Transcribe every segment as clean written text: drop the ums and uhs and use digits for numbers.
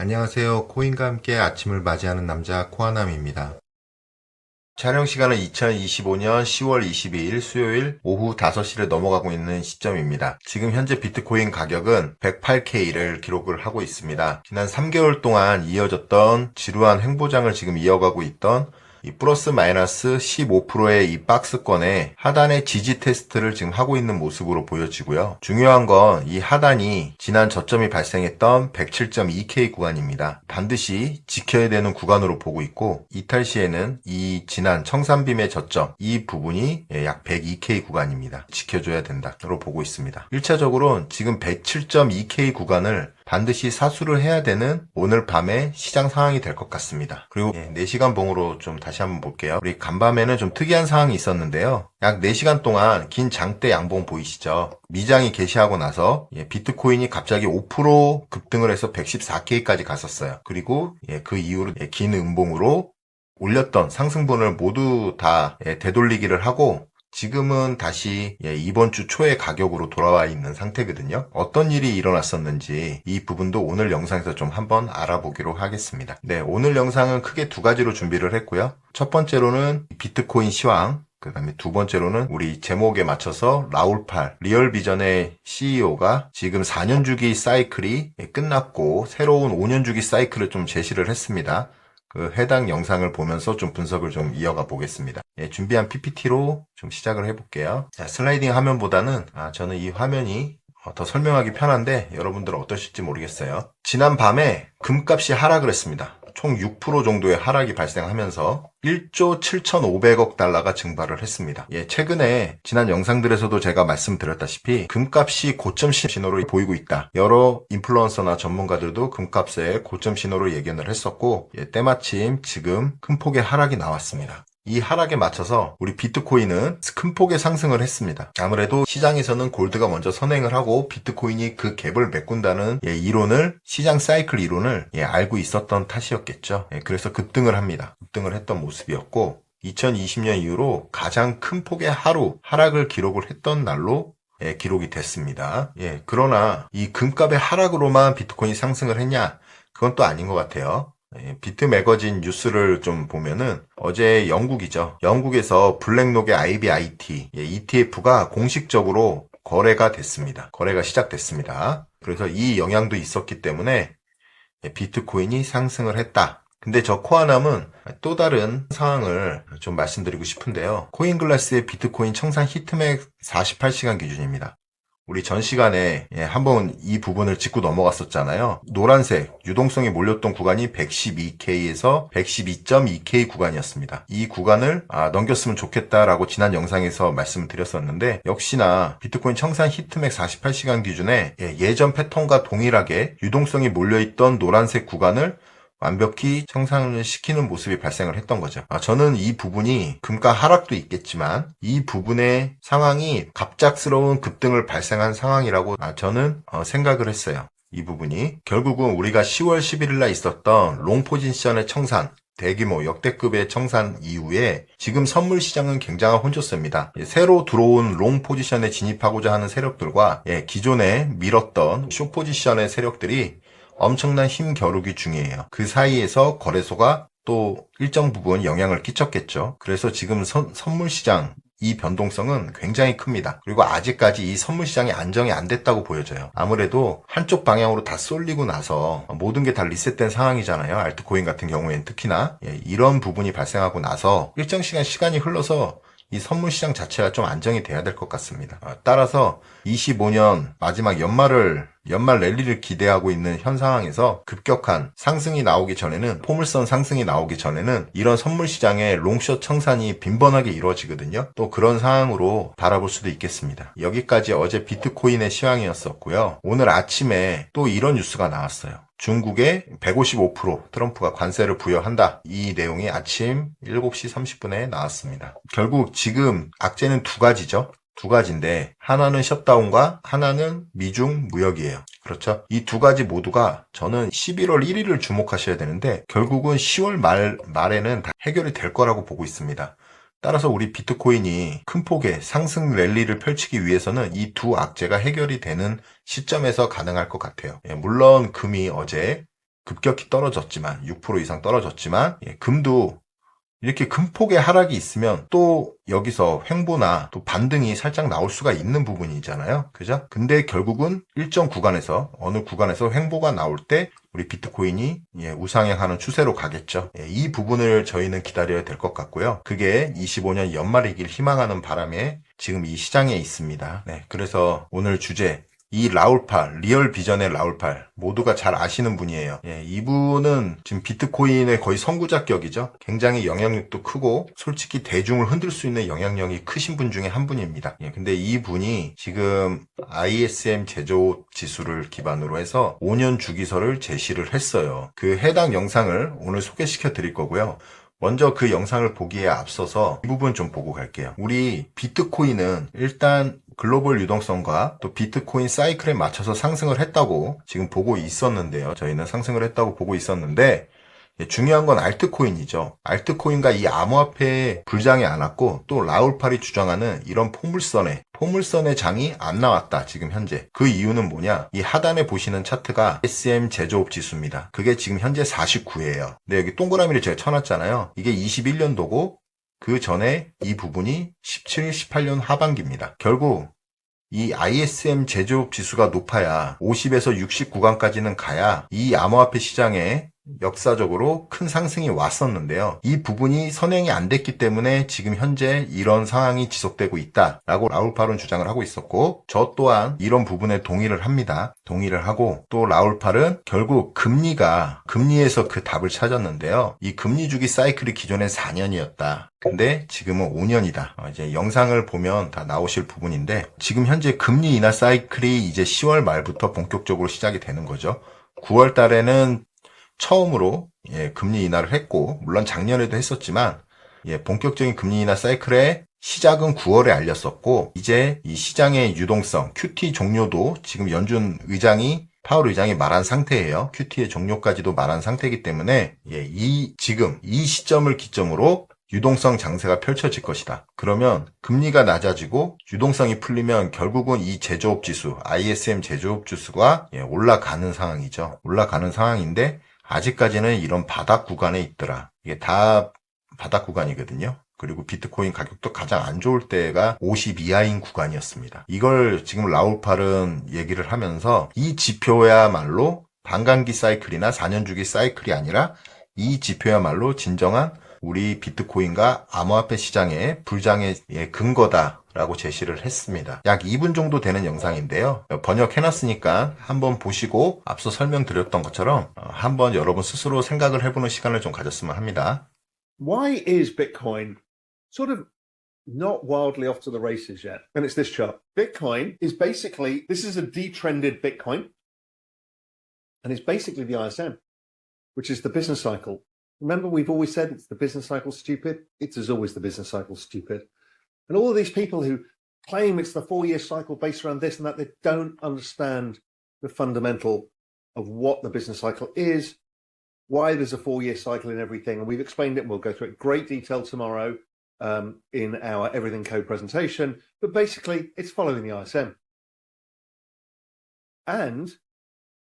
안녕하세요. 코인과 함께 아침을 맞이하는 남자 코아남입니다. 촬영 시간은 2025년 10월 22일 수요일 오후 5시를 넘어가고 있는 시점입니다. 지금 현재 비트코인 가격은 108K를 기록을 하고 있습니다. 지난 3개월 동안 이어졌던 지루한 횡보장을 지금 이어가고 있던 이 플러스 마이너스 15%의 이 박스권의 하단의 지지 테스트를 지금 하고 있는 모습으로 보여지고요. 중요한 건 이 하단이 지난 저점이 발생했던 107.2K 구간입니다. 반드시 지켜야 되는 구간으로 보고 있고, 이탈 시에는 이 지난 청산빔의 저점, 이 부분이 약 102K 구간입니다. 지켜줘야 된다로 보고 있습니다. 1차적으로 지금 107.2K 구간을 반드시 사수를 해야 되는 오늘 밤의 시장 상황이 될 것 같습니다. 그리고 4시간 봉으로 좀 다시 한번 볼게요. 우리 간밤에는 좀 특이한 상황이 있었는데요. 약 4시간 동안 긴 장대 양봉 보이시죠? 미장이 개시하고 나서 비트코인이 갑자기 5% 급등을 해서 114K까지 갔었어요. 그리고 그 이후로 긴 음봉으로 올렸던 상승분을 모두 다 되돌리기를 하고 지금은 다시 이번 주 초의 가격으로 돌아와 있는 상태거든요. 어떤 일이 일어났었는지 이 부분도 오늘 영상에서 좀 한번 알아보기로 하겠습니다. 네, 오늘 영상은 크게 두 가지로 준비를 했고요. 첫 번째로는 비트코인 시황, 그 다음에 두 번째로는 우리 제목에 맞춰서 라울팔 리얼비전의 CEO가 지금 4년 주기 사이클이 끝났고 새로운 5년 주기 사이클을 좀 제시를 했습니다. 그 해당 영상을 보면서 좀 분석을 좀 이어가 보겠습니다. 준비한 PPT로 좀 시작을 해볼게요. 자, 슬라이딩 화면보다는 저는 이 화면이 더 설명하기 편한데 여러분들은 어떠실지 모르겠어요. 지난 밤에 금값이 하락을 했습니다. 총 6% 정도의 하락이 발생하면서 1조 7,500억 달러가 증발을 했습니다. 최근에 지난 영상들에서도 제가 말씀드렸다시피 금값이 고점 신호를 보이고 있다. 여러 인플루언서나 전문가들도 금값의 고점 신호를 예견을 했었고 때마침 지금 큰 폭의 하락이 나왔습니다. 이 하락에 맞춰서 우리 비트코인은 큰 폭의 상승을 했습니다. 아무래도 시장에서는 골드가 먼저 선행을 하고 비트코인이 그 갭을 메꾼다는 이론을 시장 사이클 이론을 알고 있었던 탓이었겠죠. 그래서 급등을 합니다. 급등을 했던 모습이었고 2020년 이후로 가장 큰 폭의 하락을 기록을 했던 날로 기록이 됐습니다. 그러나 이 금값의 하락으로만 비트코인이 상승을 했냐? 그건 또 아닌 것 같아요. 비트 매거진 뉴스를 좀 보면은 어제 영국이죠. 영국에서 블랙록의 IBIT ETF가 공식적으로 거래가 됐습니다. 거래가 시작됐습니다. 그래서 이 영향도 있었기 때문에 비트코인이 상승을 했다. 근데 저 코아남은 또 다른 상황을 좀 말씀드리고 싶은데요. 코인글라스의 비트코인 청산 히트맥 48시간 기준입니다. 우리 전 시간에 한번 이 부분을 짚고 넘어갔었잖아요. 노란색 유동성이 몰렸던 구간이 112K에서 112.2K 구간이었습니다. 이 구간을 넘겼으면 좋겠다라고 지난 영상에서 말씀을 드렸었는데 역시나 비트코인 청산 히트맥 48시간 기준에 예전 패턴과 동일하게 유동성이 몰려있던 노란색 구간을 완벽히 청산을 시키는 모습이 발생을 했던 거죠. 저는 이 부분이 금가 하락도 있겠지만 이 부분의 상황이 갑작스러운 급등을 발생한 상황이라고 저는 생각을 했어요. 이 부분이 결국은 우리가 10월 11일 날 있었던 롱 포지션의 청산 대규모 역대급의 청산 이후에 지금 선물 시장은 굉장한 혼조세입니다. 새로 들어온 롱 포지션에 진입하고자 하는 세력들과 기존에 밀었던 숏 포지션의 세력들이 엄청난 힘 겨루기 중이에요. 그 사이에서 거래소가 또 일정 부분 영향을 끼쳤겠죠. 그래서 지금 선물 시장 이 변동성은 굉장히 큽니다. 그리고 아직까지 이 선물 시장이 안정이 안 됐다고 보여져요. 아무래도 한쪽 방향으로 다 쏠리고 나서 모든 게 다 리셋된 상황이잖아요. 알트코인 같은 경우에는 특히나 이런 부분이 발생하고 나서 일정 시간이 흘러서 이 선물 시장 자체가 좀 안정이 돼야 될 것 같습니다. 따라서 25년 마지막 연말 랠리를 기대하고 있는 현 상황에서 급격한 상승이 나오기 전에는 포물선 상승이 나오기 전에는 이런 선물 시장의 롱숏 청산이 빈번하게 이루어지거든요. 또 그런 상황으로 바라볼 수도 있겠습니다. 여기까지 어제 비트코인의 시황이었었고요. 오늘 아침에 또 이런 뉴스가 나왔어요. 중국에 155% 트럼프가 관세를 부여한다. 이 내용이 아침 7시 30분에 나왔습니다. 결국 지금 악재는 두 가지죠. 두 가지인데 하나는 셧다운과 하나는 미중 무역이에요. 그렇죠? 이 두 가지 모두가 저는 11월 1일을 주목하셔야 되는데 결국은 10월 말에는 다 해결이 될 거라고 보고 있습니다. 따라서 우리 비트코인이 큰 폭의 상승 랠리를 펼치기 위해서는 이 두 악재가 해결이 되는 시점에서 가능할 것 같아요. 물론 금이 어제 급격히 떨어졌지만 6% 이상 떨어졌지만 금도 이렇게 큰 폭의 하락이 있으면 또 여기서 횡보나 또 반등이 살짝 나올 수가 있는 부분이잖아요. 그죠? 근데 결국은 일정 구간에서 어느 구간에서 횡보가 나올 때 우리 비트코인이 우상향하는 추세로 가겠죠. 이 부분을 저희는 기다려야 될 것 같고요. 그게 25년 연말이길 희망하는 바람에 지금 이 시장에 있습니다. 네, 그래서 오늘 주제 이 라울팔, 리얼 비전의 라울팔 모두가 잘 아시는 분이에요. 이분은 지금 비트코인의 거의 선구자격이죠. 굉장히 영향력도 크고 솔직히 대중을 흔들 수 있는 영향력이 크신 분 중에 한 분입니다. 근데 이 분이 지금 ISM 제조 지수를 기반으로 해서 5년 주기설을 제시를 했어요. 그 해당 영상을 오늘 소개시켜 드릴 거고요. 먼저 그 영상을 보기에 앞서서 이 부분 좀 보고 갈게요. 우리 비트코인은 일단 글로벌 유동성과 또 비트코인 사이클에 맞춰서 상승을 했다고 지금 보고 있었는데요. 저희는 상승을 했다고 보고 있었는데 중요한 건 알트코인이죠. 알트코인과 이 암호화폐에 불장이 안 왔고 또 라울팔이 주장하는 이런 포물선의 장이 안 나왔다. 지금 현재. 그 이유는 뭐냐? 이 하단에 보시는 차트가 SM 제조업 지수입니다. 그게 지금 현재 49예요. 근데 여기 동그라미를 제가 쳐놨잖아요. 이게 21년도고 그 전에 이 부분이 17, 18년 하반기입니다. 결국 이 ISM 제조업 지수가 높아야 50에서 60 구간까지는 가야 이 암호화폐 시장에 역사적으로 큰 상승이 왔었는데요. 이 부분이 선행이 안 됐기 때문에 지금 현재 이런 상황이 지속되고 있다라고 라울팔은 주장을 하고 있었고 저 또한 이런 부분에 동의를 합니다. 동의를 하고 또 라울팔은 결국 금리에서 그 답을 찾았는데요. 이 금리 주기 사이클이 기존엔 4년이었다. 근데 지금은 5년이다. 이제 영상을 보면 다 나오실 부분인데 지금 현재 금리 인하 사이클이 이제 10월 말부터 본격적으로 시작이 되는 거죠. 9월 달에는 처음으로 금리 인하를 했고 물론 작년에도 했었지만 본격적인 금리 인하 사이클의 시작은 9월에 알렸었고 이제 이 시장의 유동성, QT 종료도 지금 파월 의장이 말한 상태예요. QT의 종료까지도 말한 상태이기 때문에 지금 이 시점을 기점으로 유동성 장세가 펼쳐질 것이다. 그러면 금리가 낮아지고 유동성이 풀리면 결국은 이 제조업 지수, ISM 제조업 지수가 올라가는 상황이죠. 올라가는 상황인데 아직까지는 이런 바닥 구간에 있더라. 이게 다 바닥 구간이거든요. 그리고 비트코인 가격도 가장 안 좋을 때가 50 이하인 구간이었습니다. 이걸 지금 라울팔은 얘기를 하면서 이 지표야말로 반감기 사이클이나 4년 주기 사이클이 아니라 이 지표야말로 진정한 우리 비트코인과 암호화폐 시장의 불장의 근거다라고 제시를 했습니다. 약 2분 정도 되는 영상인데요. 번역해놨으니까 한번 보시고 앞서 설명드렸던 것처럼 한번 여러분 스스로 생각을 해보는 시간을 좀 가졌으면 합니다. Why is Bitcoin sort of not wildly off to the races yet? And it's this chart. Bitcoin is basically, this is a detrended Bitcoin. And it's basically the ISM, which is the business cycle. Remember, we've always said it's the business cycle stupid. It is always the business cycle stupid. And all of these people who claim it's the 4-year cycle based around this and that, they don't understand the fundamental of what the business cycle is, why there's a 4-year cycle in everything. And we've explained it, and we'll go through it in great detail tomorrow in our Everything Code presentation. But basically, it's following the ISM. And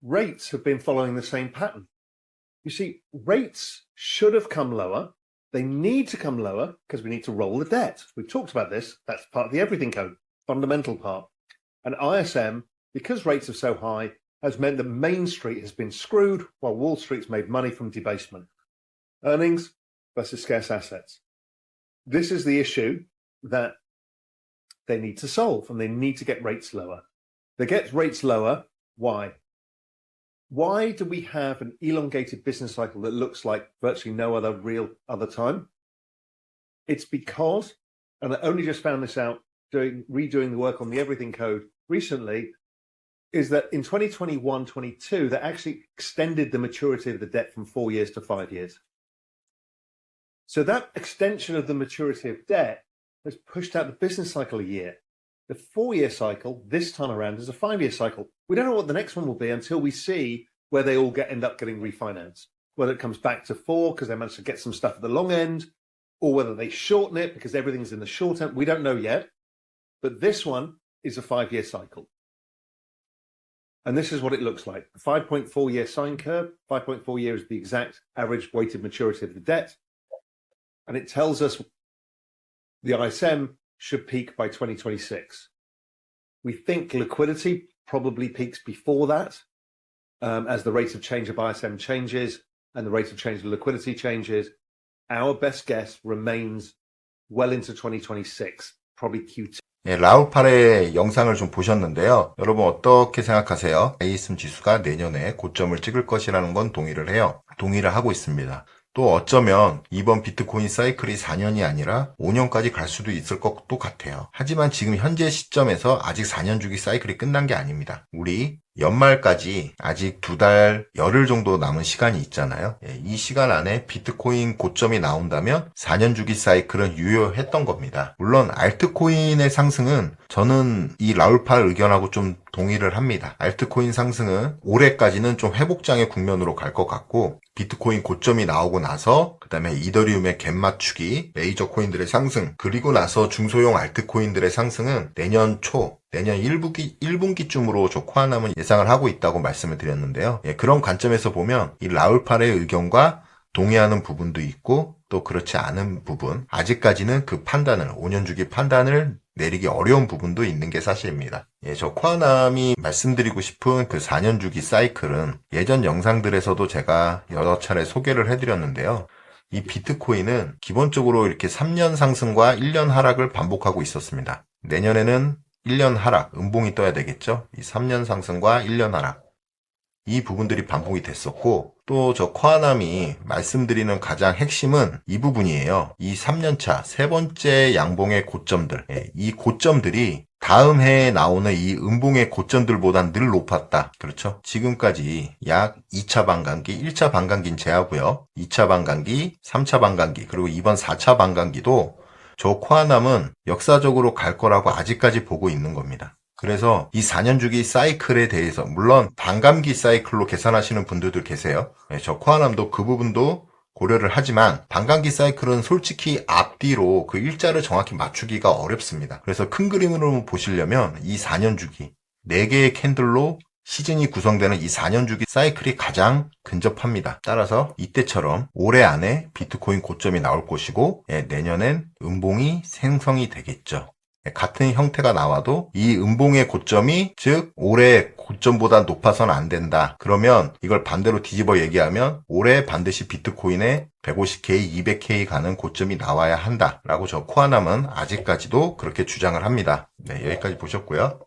rates have been following the same pattern. You see, rates should have come lower. They need to come lower because we need to roll the debt. We've talked about this. That's part of the Everything Code, fundamental part. And ISM, because rates are so high, has meant that Main Street has been screwed while Wall Street's made money from debasement. Earnings versus scarce assets. This is the issue that they need to solve, and they need to get rates lower. They get rates lower. Why? Why do we have an elongated business cycle that looks like virtually no other other time? It's because, and I only just found this out redoing the work on the Everything Code recently, is that in 2021-22, they actually extended the maturity of the debt from 4 years to 5 years. So that extension of the maturity of debt has pushed out the business cycle a year. The 4-year cycle this time around is a 5-year cycle. We don't know what the next one will be until we see where they all end up getting refinanced. Whether it comes back to 4 because they managed to get some stuff at the long end, or whether they shorten it because everything's in the short end. We don't know yet. But this one is a 5-year cycle. And this is what it looks like. 5.4 year sine curve. 5.4 year is the exact average weighted maturity of the debt. And it tells us the ISM should peak by 2026. We think liquidity probably peaks before that, as the rate of change of ISM changes and the rate of change of liquidity changes. Our best guess remains well into 2026, probably Q2. 예, 라울팔의 영상을 좀 보셨는데요. 여러분 어떻게 생각하세요? ASM 지수가 내년에 고점을 찍을 것이라는 건 동의를 해요. 동의를 하고 있습니다. 또 어쩌면 이번 비트코인 사이클이 4년이 아니라 5년까지 갈 수도 있을 것도 같아요. 하지만 지금 현재 시점에서 아직 4년 주기 사이클이 끝난 게 아닙니다. 우리 연말까지 아직 2달, 열흘 정도 남은 시간이 있잖아요. 이 시간 안에 비트코인 고점이 나온다면 4년 주기 사이클은 유효했던 겁니다. 물론 알트코인의 상승은 저는 이 라울팔 의견하고 좀 동의를 합니다. 알트코인 상승은 올해까지는 좀 회복장의 국면으로 갈 것 같고, 비트코인 고점이 나오고 나서 그 다음에 이더리움의 갭 맞추기, 메이저 코인들의 상승, 그리고 나서 중소형 알트코인들의 상승은 내년 1분기쯤으로 저 코아남은 예상을 하고 있다고 말씀을 드렸는데요. 그런 관점에서 보면 이 라울팔의 의견과 동의하는 부분도 있고 또 그렇지 않은 부분, 아직까지는 그 판단을 5년 주기 판단을 내리기 어려운 부분도 있는 게 사실입니다. 저 코아남이 말씀드리고 싶은 그 4년 주기 사이클은 예전 영상들에서도 제가 여러 차례 소개를 해드렸는데요. 이 비트코인은 기본적으로 이렇게 3년 상승과 1년 하락을 반복하고 있었습니다. 내년에는 1년 하락, 음봉이 떠야 되겠죠? 이 3년 상승과 1년 하락. 이 부분들이 반복이 됐었고, 또 저 코아남이 말씀드리는 가장 핵심은 이 부분이에요. 이 3년차, 세 번째 양봉의 고점들. 이 고점들이 다음 해에 나오는 이 음봉의 고점들보단 늘 높았다. 그렇죠? 지금까지 약 2차 반감기, 1차 반감기는 제하고요. 2차 반감기, 3차 반감기, 그리고 이번 4차 반감기도 저 코아남은 역사적으로 갈 거라고 아직까지 보고 있는 겁니다. 그래서 이 4년 주기 사이클에 대해서 물론 반감기 사이클로 계산하시는 분들도 계세요. 저 코아남도 그 부분도 고려를 하지만 반감기 사이클은 솔직히 앞뒤로 그 일자를 정확히 맞추기가 어렵습니다. 그래서 큰 그림으로 보시려면 이 4년 주기 4개의 캔들로 시즌이 구성되는 이 4년 주기 사이클이 가장 근접합니다. 따라서 이때처럼 올해 안에 비트코인 고점이 나올 것이고 내년엔 음봉이 생성이 되겠죠. 같은 형태가 나와도 이 음봉의 고점이 즉 올해 고점보다 높아서는 안 된다. 그러면 이걸 반대로 뒤집어 얘기하면 올해 반드시 비트코인에 150K, 200K 가는 고점이 나와야 한다라고 저 코아남은 아직까지도 그렇게 주장을 합니다. 네, 여기까지 보셨고요.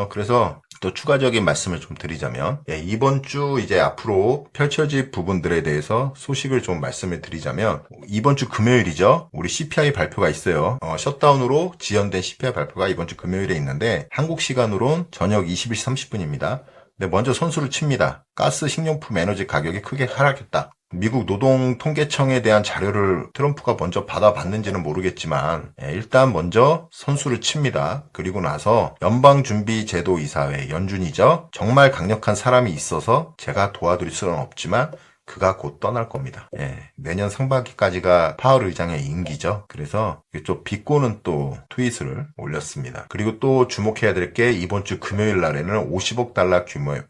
그래서 또 추가적인 말씀을 좀 드리자면, 이번 주 이제 앞으로 펼쳐질 부분들에 대해서 소식을 좀 말씀을 드리자면, 이번 주 금요일이죠. 우리 CPI 발표가 있어요. 셧다운으로 지연된 CPI 발표가 이번 주 금요일에 있는데, 한국 시간으론 저녁 21시 30분입니다. 근데 먼저 선수를 칩니다. 가스, 식료품, 에너지 가격이 크게 하락했다. 미국 노동통계청에 대한 자료를 트럼프가 먼저 받아봤는지는 모르겠지만 일단 먼저 선수를 칩니다. 그리고 나서 연방준비제도이사회 연준이죠. 정말 강력한 사람이 있어서 제가 도와드릴 수는 없지만 그가 곧 떠날 겁니다. 내년 상반기까지가 파월 의장의 임기죠. 그래서 좀 비꼬는 또 트윗을 올렸습니다. 그리고 또 주목해야 될 게 이번 주 금요일 날에는 50억 달러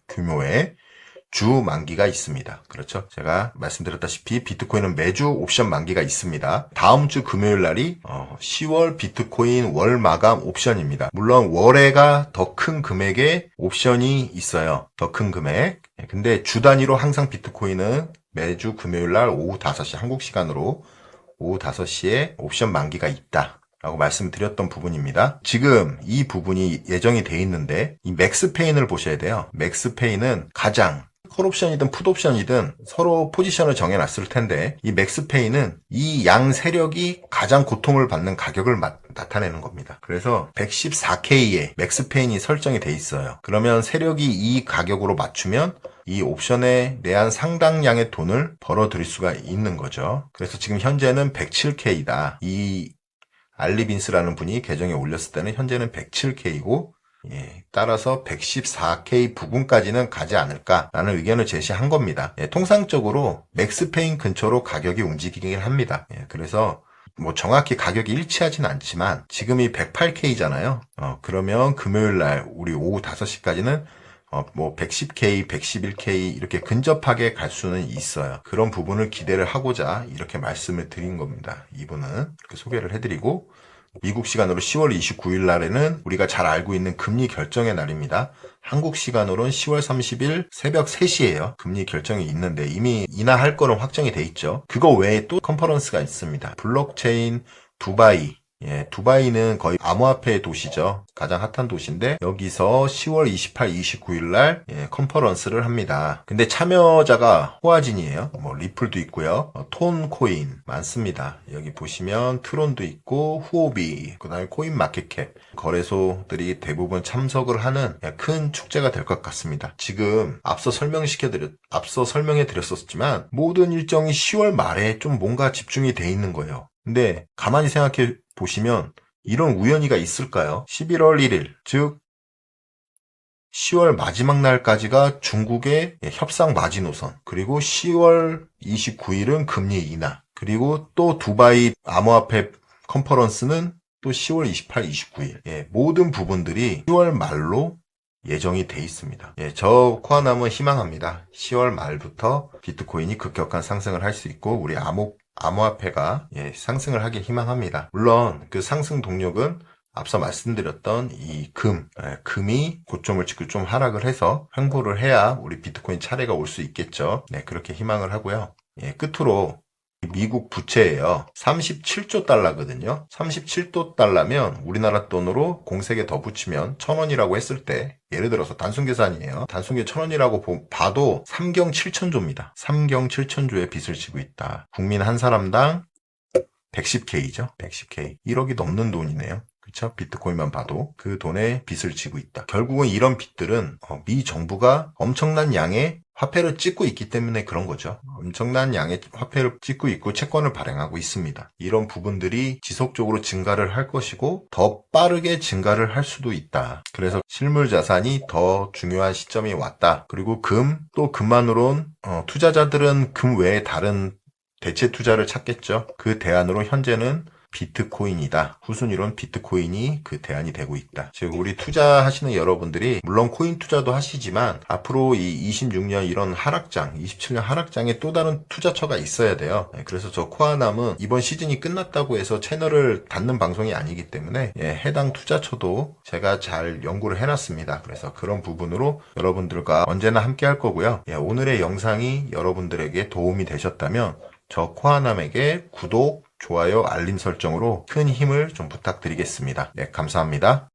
규모의 주 만기가 있습니다. 그렇죠? 제가 말씀드렸다시피 비트코인은 매주 옵션 만기가 있습니다. 다음 주 금요일 날이 10월 비트코인 월 마감 옵션입니다. 물론 월에가 더 큰 금액의 옵션이 있어요. 더 큰 금액. 근데 주 단위로 항상 비트코인은 매주 금요일 날 오후 5시 한국 시간으로 오후 5시에 옵션 만기가 있다. 라고 말씀드렸던 부분입니다. 지금 이 부분이 예정이 돼 있는데 이 맥스페인을 보셔야 돼요. 맥스페인은 가장 콜옵션이든 풋옵션이든 서로 포지션을 정해놨을 텐데 이 맥스페인은 이 양 세력이 가장 고통을 받는 가격을 나타내는 겁니다. 그래서 114K에 맥스페인이 설정이 돼 있어요. 그러면 세력이 이 가격으로 맞추면 이 옵션에 대한 상당량의 돈을 벌어들일 수가 있는 거죠. 그래서 지금 현재는 107K다. 이 알리빈스라는 분이 계정에 올렸을 때는 현재는 107K고 따라서 114K 부근까지는 가지 않을까라는 의견을 제시한 겁니다. 통상적으로 맥스페인 근처로 가격이 움직이긴 합니다. 그래서 뭐 정확히 가격이 일치하진 않지만 지금이 108K잖아요. 그러면 금요일날 우리 오후 5시까지는 뭐 110K, 111K 이렇게 근접하게 갈 수는 있어요. 그런 부분을 기대를 하고자 이렇게 말씀을 드린 겁니다. 이분은 이렇게 소개를 해드리고, 미국 시간으로 10월 29일 날에는 우리가 잘 알고 있는 금리 결정의 날입니다. 한국 시간으로는 10월 30일 새벽 3시에요. 금리 결정이 있는데 이미 인하할 거는 확정이 돼 있죠. 그거 외에 또 컨퍼런스가 있습니다. 블록체인 두바이. 두바이는 거의 암호화폐의 도시죠. 가장 핫한 도시인데 여기서 10월 28, 29일 날 컨퍼런스를 합니다. 근데 참여자가 호화진이에요. 뭐 리플도 있고요. 톤코인 많습니다. 여기 보시면 트론도 있고 후오비, 그다음에 코인 마켓캡 거래소들이 대부분 참석을 하는 큰 축제가 될 것 같습니다. 지금 앞서 설명해 드렸었지만 모든 일정이 10월 말에 좀 뭔가 집중이 돼 있는 거예요. 근데 가만히 생각해 보시면 이런 우연히가 있을까요? 11월 1일, 즉 10월 마지막 날까지가 중국의 협상 마지노선, 그리고 10월 29일은 금리 인하, 그리고 또 두바이 암호화폐 컨퍼런스는 또 10월 28, 29일. 모든 부분들이 10월 말로 예정이 돼 있습니다. 저 코아남은 희망합니다. 10월 말부터 비트코인이 급격한 상승을 할 수 있고 우리 암호화폐가 상승을 하길 희망합니다. 물론 그 상승 동력은 앞서 말씀드렸던 이 금이 고점을 찍고 좀 하락을 해서 횡보를 해야 우리 비트코인 차례가 올 수 있겠죠. 그렇게 희망을 하고요. 끝으로 미국 부채예요. 37조 달러거든요. 37조 달러면 우리나라 돈으로 공세계 더 붙이면 1,000원이라고 했을 때, 예를 들어서 단순 계산이에요. 단순 1,000원이라고 봐도 3경 7천조입니다. 3경 7천조의 빚을 지고 있다. 국민 한 사람당 110K죠. 110K. 1억이 넘는 돈이네요. 그렇죠? 비트코인만 봐도 그 돈에 빚을 지고 있다. 결국은 이런 빚들은 미 정부가 엄청난 양의 화폐를 찍고 있기 때문에 그런 거죠. 엄청난 양의 화폐를 찍고 있고 채권을 발행하고 있습니다. 이런 부분들이 지속적으로 증가를 할 것이고 더 빠르게 증가를 할 수도 있다. 그래서 실물 자산이 더 중요한 시점이 왔다. 그리고 또 금만으론 투자자들은 금 외에 다른 대체 투자를 찾겠죠. 그 대안으로 현재는 비트코인이다. 후순위로는 비트코인이 그 대안이 되고 있다. 즉 우리 투자하시는 여러분들이 물론 코인 투자도 하시지만 앞으로 이 26년 이런 하락장, 27년 하락장에 또 다른 투자처가 있어야 돼요. 그래서 저 코아남은 이번 시즌이 끝났다고 해서 채널을 닫는 방송이 아니기 때문에 해당 투자처도 제가 잘 연구를 해놨습니다. 그래서 그런 부분으로 여러분들과 언제나 함께 할 거고요. 오늘의 영상이 여러분들에게 도움이 되셨다면 저 코아남에게 구독, 좋아요, 알림 설정으로 큰 힘을 좀 부탁드리겠습니다. 감사합니다.